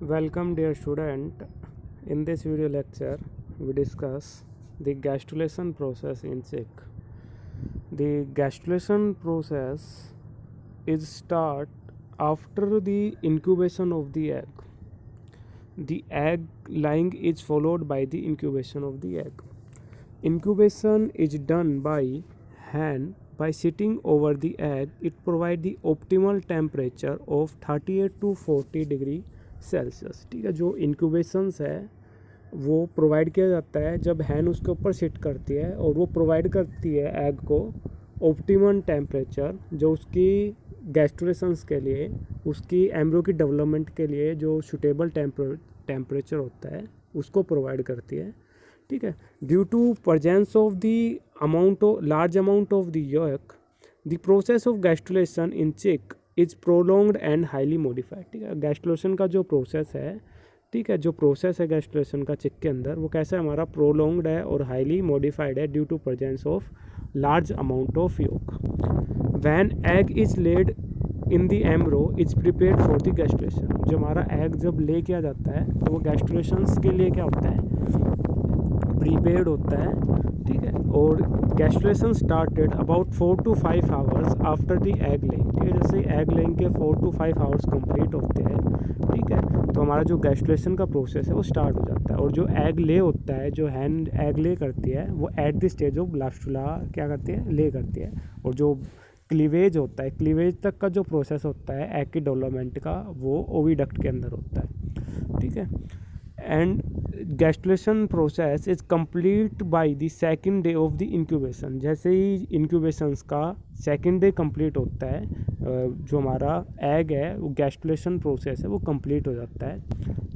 Welcome dear student. In this video lecture we discuss the gastrulation process in chick. The gastrulation process is start after the incubation of the egg. The egg laying is followed by the incubation of the egg. Incubation is done by hen by sitting over the egg. It provides the optimal temperature of 38 to 40 degree Celsius. ठीक है, जो इंक्यूबेशंस है वो provide किया जाता है जब हैन उसके ऊपर सिट करती है और वो प्रोवाइड करती है एग को ऑप्टिमम टेम्परेचर जो उसकी गैस्ट्रुलेशंस के लिए, उसकी एम्ब्रियो की डेवलपमेंट के लिए जो सुटेबल टेम्परेचर होता है उसको प्रोवाइड करती है. ठीक है, due to presence of the large amount of the yolk, the process of gastrulation in chick is prolonged and highly modified. ठीक है, गैस्ट्रुलेशन का जो प्रोसेस है, ठीक है, जो प्रोसेस है गैस्ट्रुलेशन का चिक के अंदर वो कैसा है, हमारा प्रोलॉन्ग्ड है और हाईली मॉडिफाइड है due to presence of large amount of yolk. When egg is laid in the embryo is prepared for the gastrulation. जो हमारा एग जब ले किया जाता है तो वो गैस्ट्रुलेशंस के लिए क्या होता है, प्रीपेयर्ड होता है. ठीक है, और gastrulation started about 4 to 5 hours after the egg laying. ठीक है, जैसे एग लेइंग के 4 to 5 आवर्स कंप्लीट होते हैं, ठीक है, तो हमारा जो गैस्ट्रुलेशन का प्रोसेस है वो स्टार्ट हो जाता है. और जो एग ले होता है, जो हैन एग ले करती है वो at the stage of blastula क्या करती है, ले करती है. और जो क्लीवेज होता है, क्लीवेज तक का जो प्रोसेस होता है एग की डेवलपमेंट का, वो ओविडक्ट के अंदर होता है. ठीक है, and gastrulation process is complete by the second day of the incubation. जैसे ही इंक्यूबेशंस का सेकंड डे कंप्लीट होता है, जो हमारा एग है वो गैस्ट्रुलेशन प्रोसेस है वो कंप्लीट हो जाता है.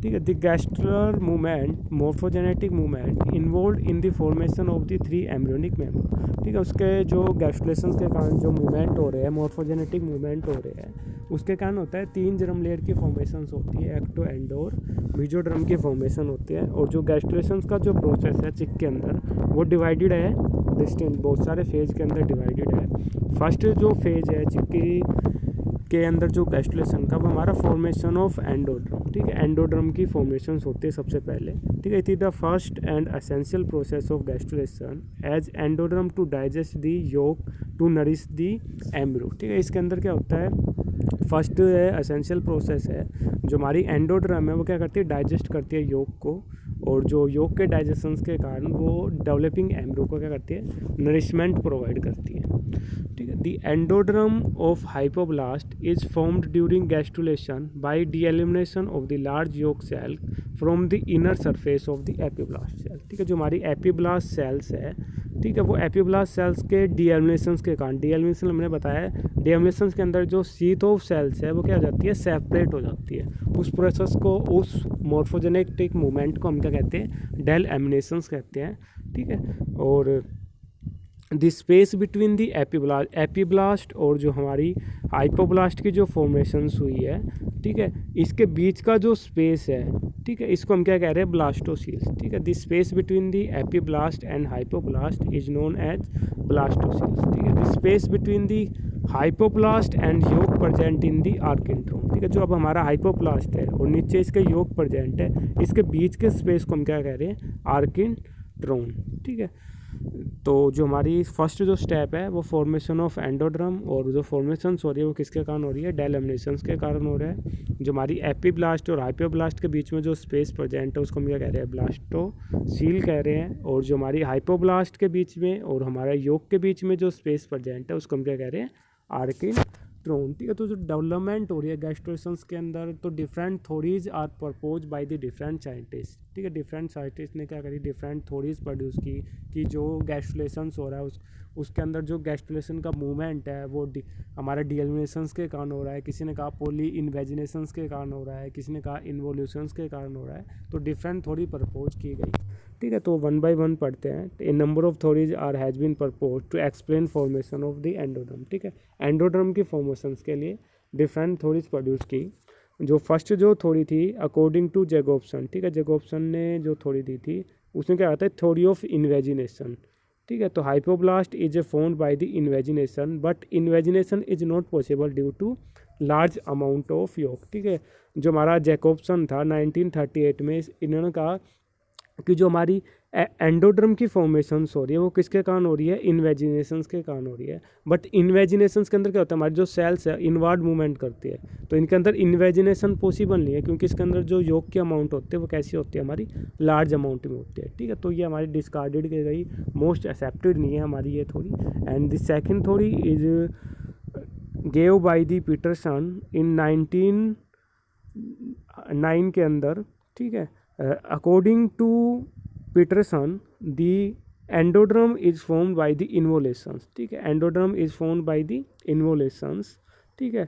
ठीक है, the gastrular movement, morphogenetic movement involve in the formation of the 3 embryonic member. ठीक है, उसके जो गैस्ट्रुलेशन के कारण जो मूवमेंट हो रहे हैं, मोर्फोजेनेटिक मूवमेंट हो रहे हैं, उसके कारण होता है 3 जर्म लेयर की फॉर्मेशन होती है, एक्टो, एंडो और मीजोड्रम की फॉर्मेशन होती है. और जो गैस्ट्रुलेशन का जो प्रोसेस है चिक के अंदर वो डिवाइडेड है डिस्टेंट, बहुत सारे फेज के अंदर डिवाइडेड है. फर्स्ट जो फेज है चिक के अंदर जो गैस्ट्रुलेशन का, वो हमारा फॉर्मेशन ऑफ एंडोड्रम. ठीक है, एंडोड्रम की फॉर्मेशन होती है सबसे पहले. ठीक है, it is the first and essential process of gastrulation as endoderm to digest the yolk to nourish the embryo. ठीक है, इसके अंदर क्या होता है, फर्स्ट है एसेंशियल प्रोसेस है, जो हमारी एंडोड्रम है वो क्या करती है, डाइजेस्ट करती है योक को. और जो योक के डाइजेशन के कारण वो डेवलपिंग एम्ब्रियो को क्या करती है, नरिशमेंट प्रोवाइड करती है. ठीक है, the endoderm of hypoblast is formed during gastrulation by delamination of the large yolk cell from the inner surface of the epiblast cell. ठीक है, जो हमारी एपिब्लास्ट सेल्स है, ठीक है, वो एपिब्लास्ट सेल्स के डीएलिमिनेशन के कारण, डीएलिमिनेशन हमने बताया, डीएलिमिनेशन के अंदर जो शीथ ऑफ सेल्स है वो क्या हो जाती है, सेपरेट हो जाती है. उस प्रोसेस को, उस मॉर्फोजेनेटिक मूवमेंट को हम क्या कहते हैं, डेलएमिनेशंस कहते हैं. ठीक है, और the space between the epiblast और जो हमारी हाइपोब्लास्ट की जो फॉर्मेशंस हुई है, ठीक है, इसके बीच का जो स्पेस है, ठीक है, इसको हम क्या कह रहे हैं, ब्लास्टोसील्स. ठीक है, the space between the epiblast and hypoblast is known as blastocoels. ठीक है, the space between the hypoblast and yolk present in the archenteron. ठीक है, जो अब हमारा हाइपोब्लास्ट है और नीचे इसके योक प्रेजेंट है, इसके बीच के स्पेस को हम क्या कह रहे हैं, आर्किन्ट्रोन. ठीक है, तो जो हमारी फर्स्ट जो स्टेप है वो फॉर्मेशन ऑफ एंडोड्रम, और जो फॉर्मेशन हो रही है वो किसके कारण हो रही है, डेलएमिनेशंस के कारण हो रहा है. जो हमारी एपिब्लास्ट और हाइपोब्लास्ट के बीच में जो स्पेस प्रेजेंट है उसको हम क्या कह रहे हैं, ब्लास्टोसील कह रहे हैं. और जो हमारी हाइपोब्लास्ट के बीच में और हमारा योक के बीच में जो स्पेस प्रेजेंट है उसको हम क्या कह रहे हैं, आर्किन्ट्रोन. ठीक है, तो जो डेवलपमेंट हो रही है गैस्ट्रुलेशंस के अंदर, तो different theories are propose by the different scientist. ठीक है, डिफरेंट साइंटिस्ट ने क्या करी, डिफरेंट थ्योरीज प्रोड्यूस की कि जो गैस्ट्रुलेशंस हो रहा है उसके अंदर जो गैस्ट्रुलेशन का मूवमेंट है वो हमारे डीएलिमिनेशंस के कारण हो रहा है. किसी ने कहा पॉली इन्वेजिनेशंस के कारण हो रहा है, किसी ने कहा इन्वोल्यूशंस के कारण हो रहा है. तो डिफरेंट थ्योरी प्रपोज की गई. ठीक है, तो 1 by 1 पढ़ते हैं. A number of theories are has been propose to explain formation of the endoderm. ठीक है, एंडोड्रम की फॉर्मेशंस के लिए डिफरेंट थ्योरीज प्रोड्यूस की. जो फर्स्ट जो थ्योरी थी अकॉर्डिंग टू जैकोब्सन. ठीक है, जैकोब्सन ने जो थ्योरी दी थी उसमें क्या आता है, थ्योरी ऑफ इन्वेजिनेशन. ठीक है, तो hypoblast is a formed by the invagination, but invagination is not possible due to large amount of yolk, ठीक है। जो हमारा जैकोब्सन था 1938 में, इन्होंने कहा कि जो हमारी एंडोड्रम की फॉर्मेशंस हो रही है वो किसके कारण हो रही है, इन्वेजिनेशंस के कारण हो रही है। बट इन्वेजिनेशंस के अंदर क्या होता है, हमारी जो सेल्स है इनवर्ड मूवमेंट करती है, तो इनके अंदर इन्वेजिनेशन पॉसिबल नहीं है, क्योंकि इसके अंदर जो योग की अमाउंट होती है वो कैसी होती है, हमारी लार्ज अमाउंट में होती है, ठीक है। तो ये हमारी डिस्कार्डेड की गई, मोस्ट एक्सेप्टेड नहीं है हमारी ये theory. And the second theory is gave by the Peterson in 1909 के अंदर, ठीक है। According to Peterson the endoderm is formed by the involutions, ठीक है। Endoderm is formed by the involutions, ठीक है।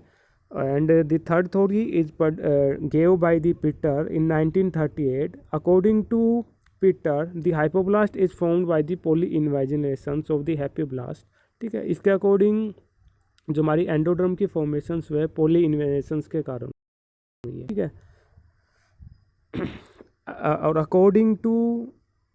And the third theory is gave by the Peter in 1938। According to Peter the hypoblast is formed by the poly invaginations of the epiblast, ठीक है। इसके according जो हमारी endoderm की formations हुए poly इन्वेजिनेशंस के कारण हुई है, ठीक है। और according to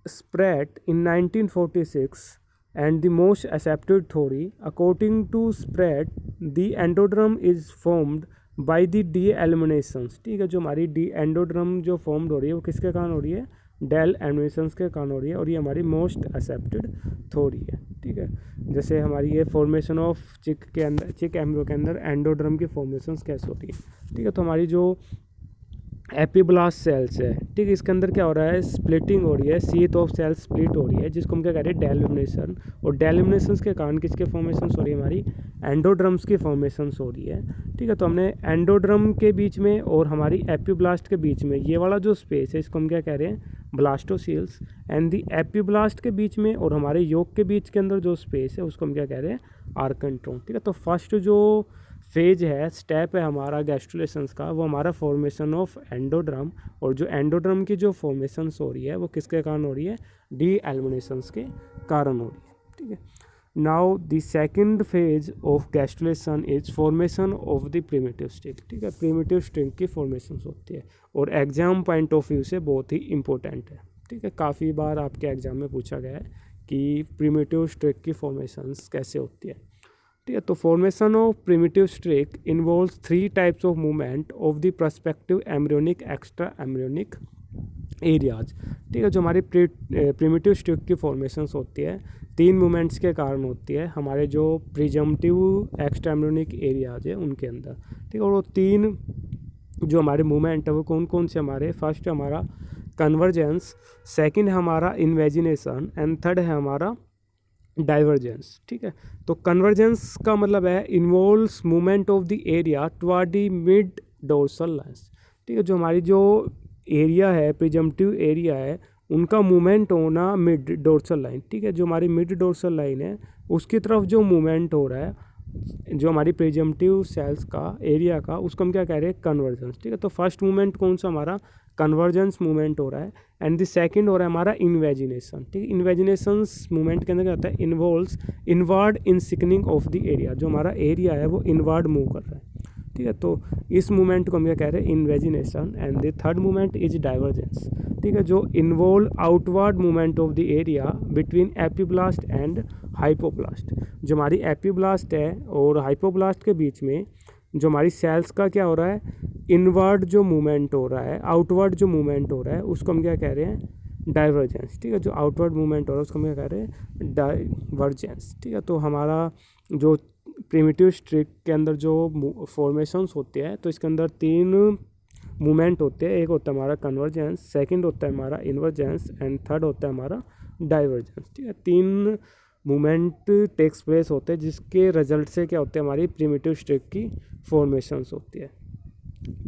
Spratt in 1946 and the most accepted theory, according to Spratt the endodrome is formed by the de-eliminations, ठीक है। जो हमारी एंडोड्रम जो फॉर्म्ड हो रही है वो किसके कारण हो रही है, डेल एलिमिनेशंस के कारण हो रही है, और ये हमारी मोस्ट एक्सेप्टेड थ्योरी है, ठीक है। जैसे हमारी ये फॉर्मेशन ऑफ चिक के अंदर, चिक एम्ब्रियो के अंदर एंडोड्रम की फॉर्मेशंस कैसे होती है, ठीक है। तो हमारी जो एपीब्लास्ट सेल्स है, ठीक है, इसके अंदर क्या हो रहा है, स्प्लिटिंग हो रही है, सीथ ऑफ सेल्स स्प्लिट हो रही है, जिसको हम क्या कह रहे हैं, डेलिमिनेशन। और डेलिमिनेशंस के कारण किसके फॉर्मेशंस हो रही है, हमारी एंडोड्रम्स की फॉर्मेशंस हो रही है, ठीक है। तो हमने एंडोड्रम के बीच में और हमारी एपीब्लास्ट के बीच में ये वाला जो स्पेस है इसको हम क्या कह रहे हैं, ब्लास्टोसील्स। एंड दी एपीब्लास्ट के बीच में और हमारे योग के बीच के अंदर जो स्पेस है उसको हम क्या कह रहे हैं, आर्कनट्रोन, ठीक है। तो फर्स्ट जो फेज है, स्टेप है हमारा गैस्ट्रुलेशंस का, वो हमारा फॉर्मेशन ऑफ एंडोड्रम, और जो एंडोड्रम की जो फॉर्मेशंस हो रही है वो किसके कारण हो रही है, डी एलिमिनेशंस के कारण हो रही है, ठीक है। Now the second phase of gastrulation is formation of the primitive string, ठीक है। प्रिमिटिव स्ट्रिंग की फॉर्मेशंस होती है और एग्जाम पॉइंट ऑफ व्यू से बहुत ही इंपॉर्टेंट है, ठीक है। काफ़ी बार आपके एग्जाम में पूछा गया है कि प्रिमिटिव स्ट्रिंग की फॉर्मेशंस कैसे होती है, ठीक है। तो formation of primitive streak involves 3 types of movement of the prospective embryonic extra embryonic areas, ठीक है। जो हमारी प्रिमिटिव स्ट्रिक की फॉर्मेशंस होती है 3 मूवमेंट्स के कारण होती है, हमारे जो प्रिजम्पटिव एक्स्ट्रा एम्ब्रियोनिक एरियाज है उनके अंदर, ठीक है। और वो 3 जो हमारे मूवमेंट है वो कौन कौन से हमारे, फर्स्ट हमारा कन्वर्जेंस, सेकंड है हमारा इन्वेजिनेशन, एंड थर्ड है हमारा डाइवर्जेंस, ठीक है। तो कन्वर्जेंस का मतलब है involves movement of the area toward the mid dorsal lines, ठीक है। जो हमारी जो एरिया है, प्रिजम्पटिव एरिया है, उनका मूवमेंट होना मिड डोर्सल लाइन, ठीक है। जो हमारी मिड डोर्सल लाइन है उसकी तरफ जो मूवमेंट हो रहा है, जो हमारी प्रिजम्पटिव सेल्स का एरिया का, उसको हम क्या कह रहे हैं, कन्वर्जेंस, ठीक है। तो फर्स्ट मूवमेंट कौन सा हमारा, कन्वर्जेंस मूवमेंट हो रहा है। एंड द सेकंड हो रहा है हमारा इन्वेजिनेशन, ठीक है। इन्वेजिनेशंस मूवमेंट के अंदर क्या होता है, involves inward insinking of the area, जो हमारा एरिया है वो इनवर्ड मूव कर रहा है, ठीक है। तो इस मूवमेंट को हम क्या कह रहे हैं, invagination. And the third movement is divergence, ठीक है, जो involve outward movement of the area between epiblast and hypoblast. जो हमारी एपीब्लास्ट है और हाइपोब्लास्ट के बीच में जो हमारी सेल्स का क्या हो रहा है, इनवर्ड जो मूवमेंट हो रहा है, आउटवर्ड जो मूवमेंट हो रहा है उसको हम क्या कह रहे हैं, डाइवर्जेंस, ठीक है। जो आउटवर्ड मूवमेंट हो रहा है उसको हम क्या कह रहे हैं, डाइवर्जेंस, ठीक है। तो हमारा जो प्रिमिटिव स्ट्रिक के अंदर जो फॉर्मेशंस होते हैं तो इसके अंदर 3 मूवमेंट होते हैं, एक होता है हमारा कन्वर्जेंस, सेकंड होता है हमारा इन्वर्जेंस, एंड थर्ड होता है हमारा डाइवर्जेंस, ठीक है। 3 मूवमेंट टेक्स प्लेस होते हैं जिसके रिजल्ट से क्या होते हैं, हमारी प्रिमिटिव स्ट्रिक की फॉर्मेशंस होती है,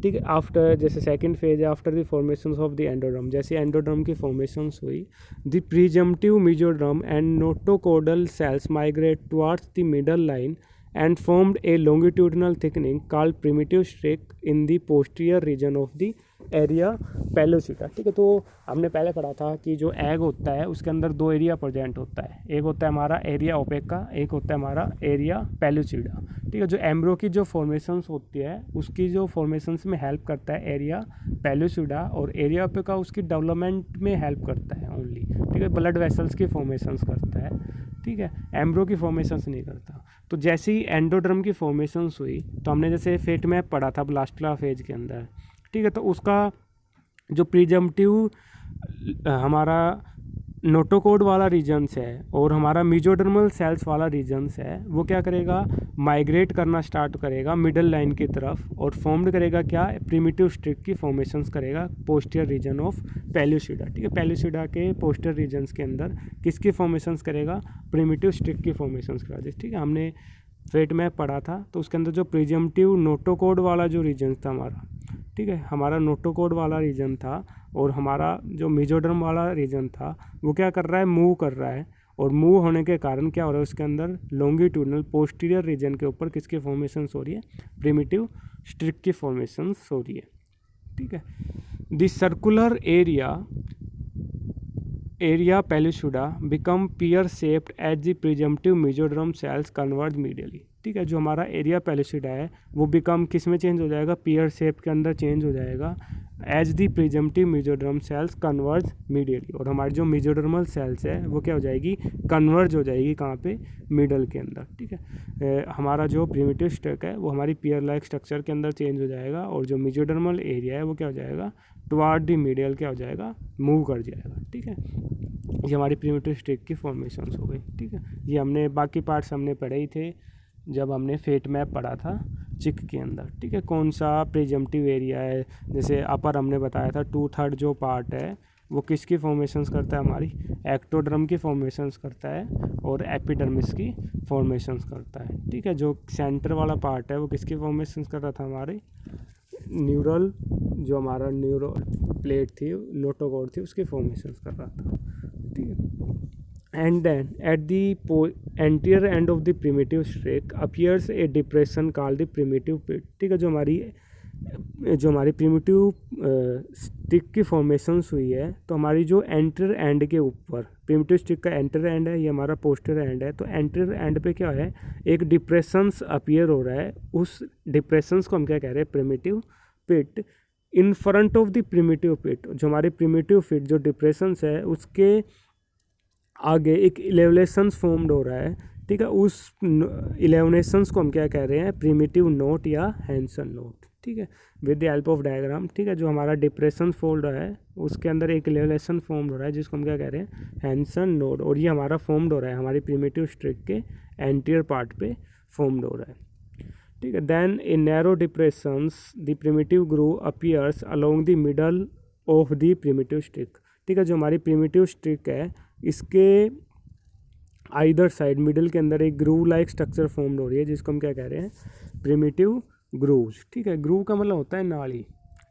ठीक है। आफ्टर जैसे सेकंड फेज है, after the formations of the endoderm, जैसे एंडोड्रम की फॉर्मेशंस हुई, the presumptive mesoderm and notochordal cells migrate towards the middle line and formed a longitudinal thickening called primitive strake in the posterior region of the area pellucida. ठीक है, तो हमने पहले पढ़ा था कि जो एग होता है उसके अंदर दो एरिया प्रेजेंट होता है, एक होता है हमारा एरिया ओपेका, एक होता है हमारा एरिया पेलोसिटा। ठीक है, जो एम्ब्रो की जो फॉर्मेशंस होती है उसकी जो फॉर्मेशंस में हेल्प करता है एरिया पेलोसिटा, और एरिया ओपेका उसकी डेवलपमेंट में हेल्प करता है ओनली। ठीक है, ब्लड वेसल्स की फॉर्मेशंस करता है। ठीक है, एम्ब्रो की फॉर्मेशंस नहीं करता। तो जैसे ही एंडोडर्म की फॉर्मेशंस हुई तो हमने जैसे फेट मैप पढ़ा था ब्लास्टुला फेज के अंदर। ठीक है, तो उसका जो प्रीजम्पटिव हमारा नोटोकोड वाला रीजन्स है और हमारा मीजोडर्मल सेल्स वाला रीजन्स है, वो क्या करेगा, माइग्रेट करना स्टार्ट करेगा मिडल लाइन की तरफ और फॉर्म्ड करेगा क्या, प्रिमिटिव स्ट्रिक की फॉर्मेशंस करेगा पोस्टीरियर रीजन ऑफ पेल्यूसिडा। ठीक है, पेल्यूसिडा के पोस्टीरियर रीजन्स के अंदर किसकी फॉर्मेशंस करेगा, प्रिमिटिव स्ट्रिक की फॉर्मेशंस करेगा। ठीक है, हमने फेट मैप पढ़ा था तो उसके अंदर जो प्रिजम्पटिव नोटोकोड वाला जो रीजन था हमारा, ठीक है, हमारा नोटोकोड वाला रीजन था और हमारा जो मेजोडर्म वाला रीजन था वो क्या कर रहा है, मूव कर रहा है, और मूव होने के कारण क्या हो रहा है, उसके अंदर लॉन्गिट्यूडनल पोस्टीरियर रीजन के ऊपर किसकी फॉर्मेशंस हो रही है, प्रिमिटिव स्ट्रिक की फॉर्मेशंस हो रही है। ठीक है, this circular area pellucida become pear shaped as the presumptive mesoderm cells converge medially. ठीक है, जो हमारा एरिया पेल्यूसिडा है वो बिकम किस में चेंज हो जाएगा, पियर शेप के अंदर चेंज हो जाएगा as the presumptive mesoderm cells converge medially, और हमारी जो मेजोडर्मल सेल्स है वो क्या हो जाएगी, कन्वर्ज हो जाएगी कहाँ पे, मिडल के अंदर। ठीक है, हमारा जो प्रिमिटिव स्ट्रक है वो हमारी पियर लाइक स्ट्रक्चर के अंदर चेंज हो जाएगा, और जो मेजोडर्मल एरिया है वो क्या हो जाएगा, टुवार्ड दी मीडियल क्या हो जाएगा, मूव कर जाएगा। ठीक है, ये हमारी प्रिमिटिव स्ट्रिक की फॉर्मेशंस हो गई। ठीक है, ये हमने बाकी पार्ट्स हमने पढ़े ही थे जब हमने फेट मैप पढ़ा था चिक के अंदर। ठीक है, कौन सा प्रिजम्पटिव एरिया है, जैसे अपर हमने बताया था 2/3 जो पार्ट है वो किसकी फॉर्मेशंस करता है, हमारी एक्टोडर्म की फॉर्मेशंस करता है और एपिडर्मिस की फॉर्मेशंस करता है। ठीक है, जो सेंटर वाला पार्ट है वो किसकी फॉर्मेशंस कर रहा था, हमारे न्यूरल, जो हमारा न्यूरल प्लेट थी, नोटोकोड थी, उसकी फॉर्मेशंस कर रहा था। ठीक है, and then at the anterior end of the primitive streak appears a depression called the primitive pit। ठीक है, जो हमारी प्रिमिटिव स्टिक की फॉर्मेशंस हुई है तो हमारी जो एंटर एंड के ऊपर, प्रिमिटिव स्टिक का एंटर एंड है, ये हमारा पोस्टर एंड है, तो एंटर एंड पे क्या है, एक डिप्रेशंस अपीयर हो रहा है, उस डिप्रेशंस को हम क्या कह रहे हैं, primitive pit. In front of the primitive pit, जो हमारी प्रिमिटिव पिट जो डिप्रेशंस है उसके आगे एक इलेवनेशंस फॉर्म्ड हो रहा है। ठीक है, उस इलेवनेशंस को हम क्या कह रहे हैं, प्रिमिटिव नोट या हैंसन नोट। ठीक है, with the help of diagram. ठीक है, जो हमारा डिप्रेशन फोल्ड है उसके अंदर एक इलेवनेशन फॉर्म्ड हो रहा है जिसको हम क्या कह रहे हैं, हैंसन नोट, और ये हमारा फॉर्म्ड हो रहा है हमारी प्रिमिटिव स्ट्रिक के एंटीरियर पार्ट पे फॉर्म्ड हो रहा है। ठीक है, then in narrow depressions the primitive groove appears along the middle of the primitive streak. ठीक है, जो हमारी प्रिमिटिव स्ट्रिक है इसके आइदर साइड मिडल के अंदर एक ग्रूव लाइक स्ट्रक्चर फॉर्म्ड हो रही है जिसको हम क्या कह रहे हैं, प्रिमिटिव ग्रूव्स। ठीक है, ग्रूव का मतलब होता है नाली।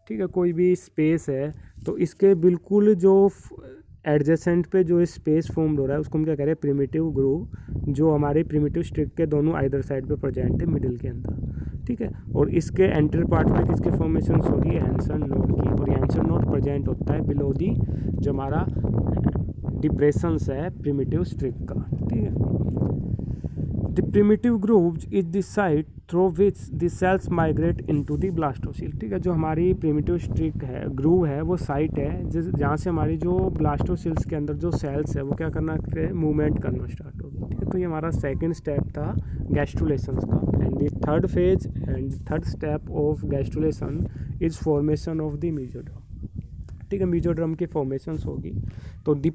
ठीक है, कोई भी स्पेस है तो इसके बिल्कुल जो एडजेसेंट पे जो स्पेस फॉर्म्ड हो रहा है उसको हम क्या कह रहे हैं, प्रिमिटिव ग्रूव, जो हमारे प्रिमिटिव स्ट्रिक के दोनों आइदर साइड पे प्रेजेंट है मिडिल के अंदर। ठीक है, और इसके एंटर पार्ट पे किसके फॉर्मेशन हो रही है, हैंसन नोड की, और ये हैंसन नोड प्रेजेंट होता है बिलो दी जो हमारा डिप्रेशंस है प्रिमिटिव स्ट्रिक का। ठीक है, the primitive grooves is the site through which the cells migrate into the blastocoel. ठीक है, जो हमारी प्रिमिटिव स्ट्रिक है, ग्रूव है, वो साइट है जहाँ से हमारी जो ब्लास्टोसिल्स के अंदर जो सेल्स है वो क्या करना, मूवमेंट करना स्टार्ट होगी। ठीक है, तो ये हमारा सेकेंड स्टेप था गैस्ट्रुलेशन का, and the third phase and third step of gastrulation is formation of the mesoderm. ठीक है, मेजोडर्म की फॉर्मेशंस होगी तो दी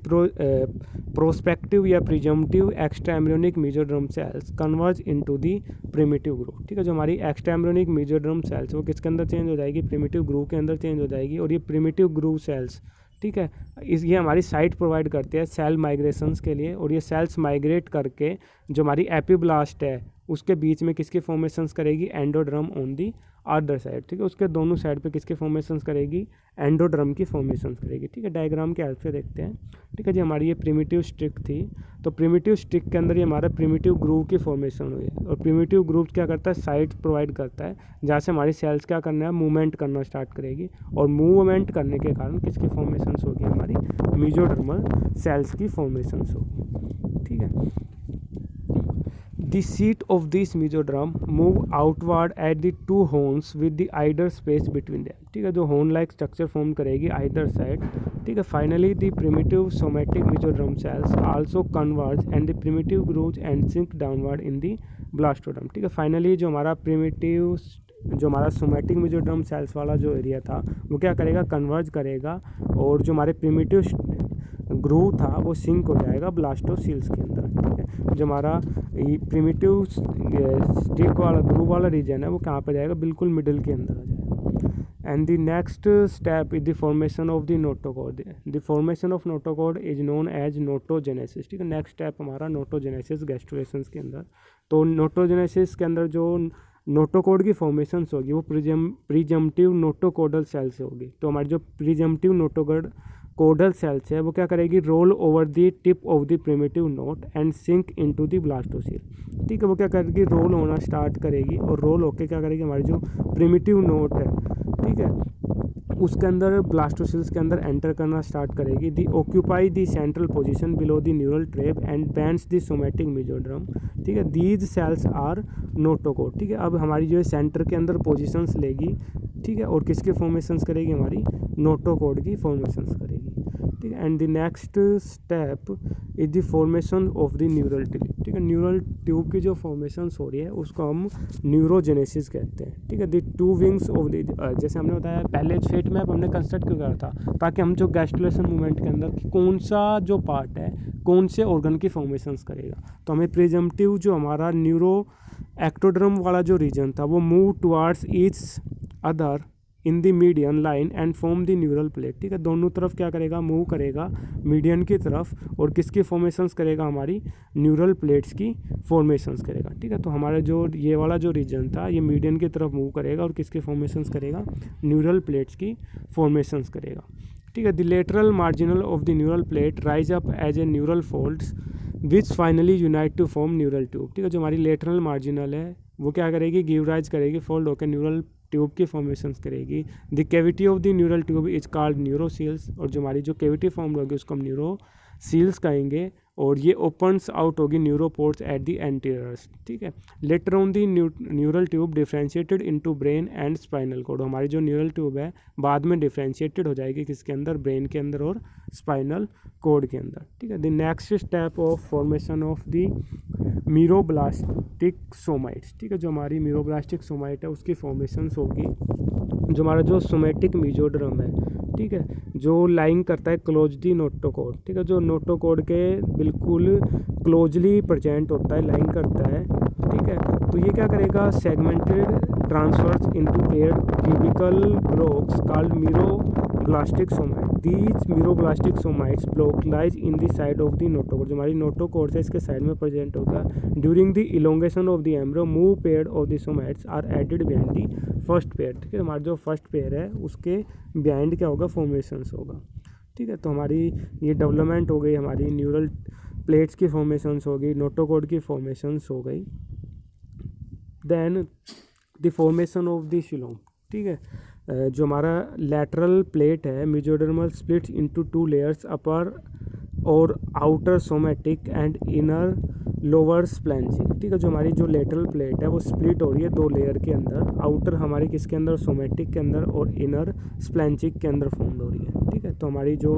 प्रोस्पेक्टिव या presumptive extra embryonic mesoderm cells converge into the primitive groove. ठीक है, जो हमारी एक्स्ट्रा एम्ब्रियोनिक मेजोडर्म सेल्स वो किसके अंदर चेंज हो जाएगी, प्रिमिटिव ग्रूव के अंदर चेंज हो जाएगी, और ये प्रिमिटिव ग्रूव सेल्स, ठीक है, ये हमारी साइट प्रोवाइड करते हैं सेल माइग्रेशंस के लिए, और ये सेल्स माइग्रेट करके जो हमारी एपिब्लास्ट है उसके बीच में किसके फॉर्मेशंस करेगी, endoderm on the other side, ठीक है, उसके दोनों साइड पे किसके फॉर्मेशंस करेगी, एंडोड्रम की फॉर्मेशंस करेगी, ठीक है। डायग्राम के हेल्प से देखते हैं, ठीक है जी। हमारी ये प्रिमिटिव स्टिक थी, तो प्रिमिटिव स्टिक के अंदर ये हमारा प्रिमिटिव ग्रूव की फॉर्मेशन हुई है, और प्रिमिटिव ग्रूव क्या करता है, साइड प्रोवाइड करता है जहाँ से हमारी सेल्स क्या करना है, मूवमेंट करना स्टार्ट करेगी, और मूवमेंट करने के कारण किसकी फॉर्मेशंस होगी, हमारी मेसोडर्मल सेल्स की फॉर्मेशंस होगी, ठीक है। The seat of this mesoderm move outward at the two horns with the either space between them, ठीक है, जो horn like structure form करेगी either side, ठीक है। Finally the primitive somatic mesoderm cells also converge and the primitive grows and sink downward in the blastoderm, ठीक है। Finally जो हमारा primitive जो हमारा सोमैटिक मेसोडर्म सेल्स वाला जो एरिया था वो क्या करेगा, कन्वर्ज करेगा, और जो हमारे प्रिमिटिव ग्रूव था वो सिंक हो जाएगा ब्लास्टोसील्स के अंदर, ठीक है। जो हमारा प्रिमिटिव स्टिक वाला ग्रूव वाला रीजन है वो कहाँ पे जाएगा, बिल्कुल मिडिल के अंदर आ जाएगा। And the next step is the formation of the notochord. The formation of notochord is known as notogenesis, ठीक है। नेक्स्ट स्टेप हमारा नोटोजेनेसिस गैस्ट्रुलेशंस के अंदर। तो नोटोजेनेसिस के अंदर जो नोटोकॉड की फॉर्मेशंस होगी वो प्रीजम्पटिव नोटोकोडल सेल से होगी। तो हमारी जो प्रीजम्पटिव नोटोकोडल सेल्स है वो क्या करेगी, roll over the tip of the primitive node and sink into the blastocoel, ठीक है। वो क्या करेगी, रोल होना स्टार्ट करेगी, और रोल होके क्या करेगी, हमारी जो प्रिमिटिव नोट है, ठीक है, उसके अंदर ब्लास्टोसिल्स के अंदर एंटर करना स्टार्ट करेगी। They occupy the central position below the neural tube and bands the somatic mesoderm, ठीक है। दीज सेल्स आर नोटोकोड, ठीक है। अब हमारी जो है सेंटर के अंदर पोजीशंस लेगी, ठीक है, और किसके फॉर्मेशंस करेगी, हमारी नोटोकोड की फॉर्मेशंस करेगी, ठीक है। And the next step is the formation of the neural tube, ठीक है। न्यूरल ट्यूब की जो फॉर्मेशंस हो रही है उसको हम न्यूरोजेनेसिस कहते हैं, ठीक है। The two wings of the, जैसे हमने बताया पहले फेट मैप हमने कंस्ट्रक्ट क्यों करा था, ताकि हम जो गैस्ट्रुलेशन मूवमेंट के अंदर कौन सा जो पार्ट है कौन से ऑर्गन की फॉर्मेशंस करेगा, तो हमें प्रिजम्पटिव जो हमारा न्यूरो एक्टोड्रम वाला जो रीजन था वो move towards each other in the median line and form the neural plate, ठीक है। दोनों तरफ क्या करेगा, मूव करेगा मीडियन की तरफ, और किसकी फॉर्मेशंस करेगा, हमारी न्यूरल प्लेट्स की फॉर्मेशंस करेगा, ठीक है। तो हमारा जो ये वाला जो रीजन था ये मीडियन की तरफ मूव करेगा और किसकी फॉर्मेशंस करेगा, न्यूरल प्लेट्स की फॉर्मेशंस करेगा, ठीक है। The lateral marginal of the neural plate rise up as a neural folds which finally unite to form neural tube, ठीक है। जो हमारी लेटरल मार्जिनल है वो क्या करेगी, गिव राइज करेगी, फोल्ड होकर न्यूरल ट्यूब की फॉर्मेशंस करेगी। The cavity of the neural tube is called neurocoels, और जो हमारी जो कैविटी फॉर्म होगी उसको हम न्यूरोसील्स कहेंगे, और ये ओपन्स आउट होगी न्यूरोपोर्ट्स एट द एंटीरियर्स, ठीक है। Later on the neural tube differentiated into brain and spinal cord, हमारी जो न्यूरल ट्यूब है बाद में डिफ्रेंशिएटेड हो जाएगी किसके अंदर, ब्रेन के अंदर और स्पाइनल कोड के अंदर, ठीक है। The next step of formation of the meroblastic somites, ठीक है। जो हमारी मीरोब्लास्टिक सोमाइट है उसकी फॉर्मेशंस होगी, जो हमारा जो सोमैटिक मेसोडर्म है, ठीक है, जो लाइंग करता है क्लोजली नोटोकोड, ठीक है, जो नोटोकोड के बिल्कुल क्लोजली प्रेजेंट होता है, लाइंग करता है, ठीक है। तो ये क्या करेगा, segmented transfers into paired cubical blocks called meroblastic somite. These meroblastic somites block lies in the side of the notochord, जो हमारी नोटोकोड है इसके साइड में प्रेजेंट होगा। During the elongation of the embryo move pair of the somites are added behind the first pair, ठीक है। हमारा जो फर्स्ट पेयर है उसके बिहाइंड क्या होगा, फॉर्मेशंस होगा, ठीक है। तो हमारी ये डेवलपमेंट हो गई, हमारी न्यूरल प्लेट्स की फॉर्मेशंस हो गई, नोटोकोड की फॉर्मेशंस हो गई। Then the formation of the coelom, ठीक है। जो हमारा लैटरल प्लेट है mesodermal splits into two layers, upper और outer somatic and inner lower splanchnic, ठीक है। जो हमारी जो लेटरल प्लेट है वो स्प्लिट हो रही है दो लेयर के अंदर, आउटर हमारी किसके अंदर, सोमैटिक के अंदर, और इनर स्प्लैंजिक के अंदर फॉर्म हो रही है, ठीक है। तो हमारी जो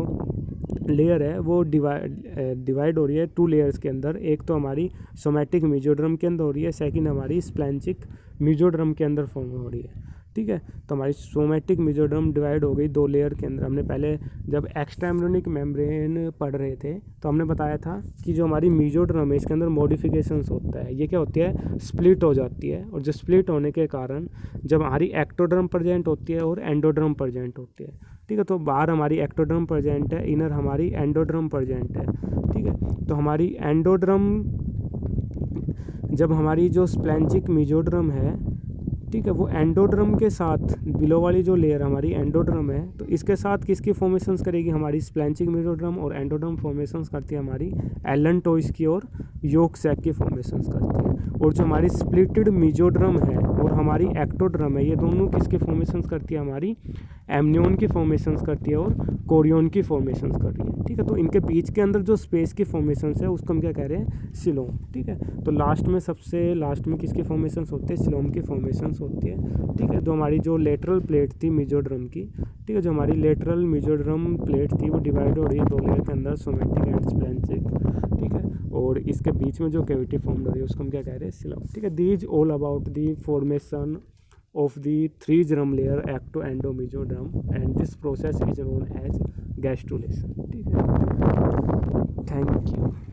लेयर है वो डिवाइड हो रही है टू लेयर्स के अंदर, एक तो हमारी सोमैटिक मेसोडर्म के अंदर हो रही है, सेकंड हमारी स्प्लैंजिक मेसोडर्म के अंदर फॉर्म हो रही है, ठीक है। तो हमारी सोमैटिक मेसोडर्म डिवाइड हो गई दो लेयर के अंदर। हमने पहले जब एक्स्ट्रा एम्ब्रियोनिक मेम्ब्रेन पढ़ रहे थे तो हमने बताया था कि जो हमारी मेसोडर्म है इसके अंदर मॉडिफिकेशंस होता है, ये क्या होती है, स्प्लिट हो जाती है, और जो स्प्लिट होने के कारण जब हमारी एक्टोडर्म प्रेजेंट होती है और एंडोडर्म प्रेजेंट होती है, ठीक है। तो बाहर हमारी एक्टोडर्म प्रेजेंट है, इनर हमारी एंडोडर्म प्रेजेंट है, ठीक है। तो हमारी एंडोडर्म जब हमारी जो स्प्लेंजिक मेसोड्रम है, ठीक है, वो एंडोड्रम के साथ, बिलो वाली जो लेयर हमारी एंडोड्रम है, तो इसके साथ किसकी फॉर्मेशंस करेगी, हमारी स्प्लेंजिक मेसोड्रम, और एंडोड्रम फॉर्मेशंस करती है हमारी एलन-टॉइस की और योक सैक की फॉर्मेशंस करती है। और जो हमारी स्प्लिटेड मेसोड्रम है और हमारी एक्टोड्रम है, ये दोनों किसके फॉर्मेशंस करती है, हमारी एमनियन की फॉर्मेशंस करती है और कोरियन की फॉर्मेशंस कर रही है, ठीक है। तो इनके बीच के अंदर जो स्पेस की फॉर्मेशंस है उसको हम क्या कह रहे हैं, सिलोम, ठीक है। तो लास्ट में, सबसे लास्ट में किसकी फॉर्मेशंस होते हैं, सिलोम की फॉर्मेशंस होती है, ठीक है। तो हमारी जो लेटरल प्लेट थी मेसोड्रम की, ठीक है, जो हमारी लेटरल मेसोड्रम प्लेट थी वो डिवाइड हो रही है दो लेयर के अंदर, सोमेटिक एंड स्प्लेंजिक, ठीक है। और इसके बीच में जो कैविटी फॉर्म हो रही है उसको हम क्या कह रहे हैं, सिलोम, ठीक है। These all about the formation of the 3 germ layer ecto endo mesoderm, and this process is known as gastrulation, ठीक है। Thank you.